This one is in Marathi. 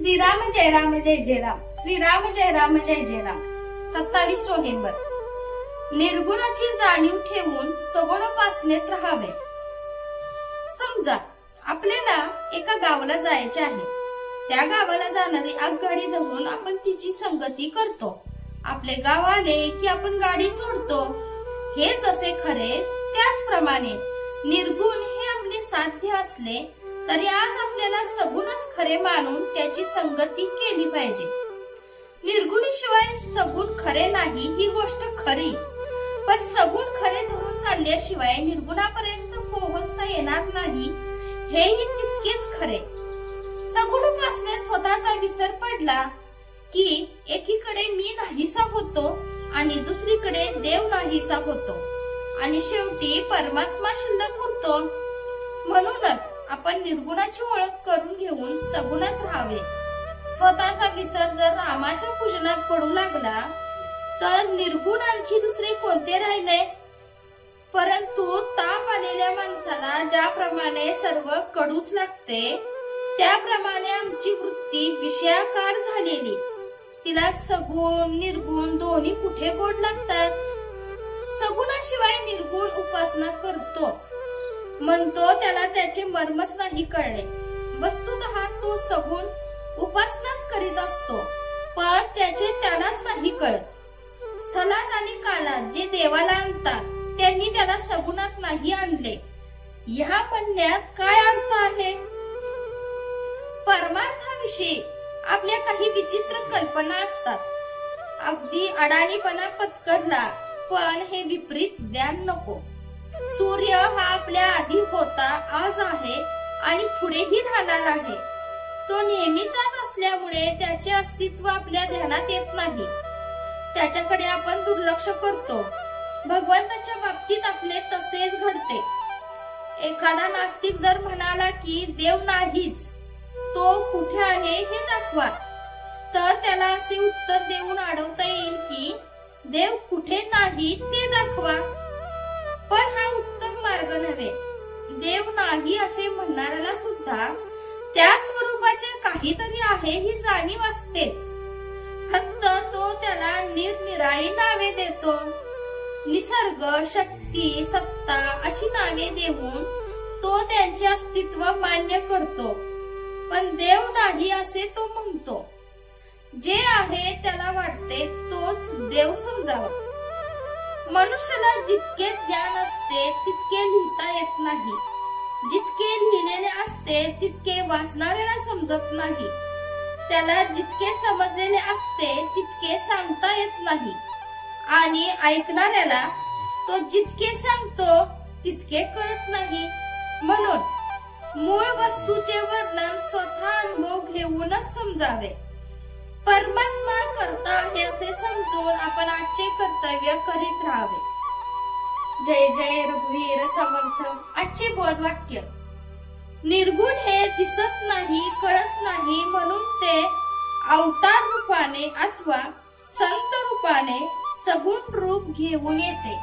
श्रीराम जय राम जय जय राम, श्रीराम जय राम जय जय राम। 27 नोव्हेंबर। निर्गुणाची जाणीव ठेवून सगुणोपासनेत राहावे। समजा आपल्याला एका गावाला जायचे आहे। त्या गावाला जाणारी आगगाडी धरून आपण तिची संगती करतो। आपले गाव आले की आपण गाडी सोडतो। हे जसे खरे त्याचप्रमाणे निर्गुण हे आपले साध्य असले तरी आज आपल्याला सगुणच खरे मानून त्याची संगती केली पाहिजे। निर्गुणीशिवाय सगुण खरे नाही ही गोष्ट खरी, पण सगुण खरे धरून चालल्याशिवाय निर्गुणापर्यंत पोहोचता येणार नाही हेही तितकेच खरे। सगुणोपासनेत स्वतःचा विसर पडला की एकीकडे मी नाहीसा होतो आणि दुसरीकडे देव नाहीसा होतो आणि शेवटी परमात्मा शिल्लक उरतो। म्हणूनच आपण निर्गुणाची ओळख करून घेऊन सगुणात राहावे। स्वतःचा विसर जर रामाच्या पूजनात पडू लागला तर निर्गुण आणखी दुसरे कोणते राहिले? परंतु ताप आलेल्या माणसाला ज्याप्रमाणे सर्व कडूच लागते त्याप्रमाणे आमची वृत्ती विषयाकार झालेली, तिला सगुण निर्गुण दोन्ही कुठे गोड लागतात? सगुणाशिवाय निर्गुण उपासना करतो म्हणतो त्याला त्याचे मर्मच नाही कळले। वस्तुतः तो सगुण उपासनाच करीत असतो, पण त्याचे त्यालाच नाही कळत। स्थलात आणि कालात जे देवाला आणतात त्यांनी त्याला सगुणात नाही आणले। ह्या म्हणण्यात काय अर्थ आहे? परमार्थाविषयी आपल्या काही विचित्र कल्पना असतात। अगदी अडाणीपणा पत्करला, पण हे विपरीत ज्ञान नको। सूर्य हा आपल्या आधी होता, आज आहे आणि पुढेही राहणार आहे। तो नेहमीचाच असल्यामुळे त्याचे अस्तित्व आपल्या ध्यानात येत नाही, त्याच्याकडे आपण दुर्लक्ष करतो। भगवंताच्या बाबतीत आपले तसेच घडते। एखादा नास्तिक जर म्हणाला की देव नाहीच, तो कुठे आहे हे दाखवा, तर त्याला असे उत्तर देऊन अडवता येईल की देव कुठे नाही ते दाखवा। पण हा उत्तम मार्ग नव्हे। देव नाही असे म्हणणाऱ्याला सुद्धा त्या स्वरूपाचे काहीतरी आहे ही जाणीव असतेच, फक्त तो त्याला निरनिराळी नावे देतो। निसर्ग, शक्ती, सत्ता अशी नावे देऊन तो त्यांचे अस्तित्व मान्य करतो, पण देव नाही असे तो म्हणतो। जे आहे त्याला वाटते तोच देव समजावा। मनुष्याला जितके ज्ञान असते तितके लिहिता येत नाही, जितके लिहिलेले असते तितके वाचणाऱ्याला समजत नाही, त्याला जितके समजलेले असते तितके सांगता येत नाही आणि ऐकणाऱ्याला तो जितके सांगतो तितके कळत नाही। म्हणून मूळ वस्तूचे वर्णन स्वतः अनुभव घेऊनच समजावे। परमात्मा करता आहे असे समजून आपण आजचे कर्तव्य करीत राहावे। जय जय रघुवीर समर्थ। आजचे बोधवाक्य। निर्गुण हे दिसत नाही, कळत नाही, म्हणून ते अवतार रूपाने अथवा संत रूपाने सगुण रूप घेऊन येते।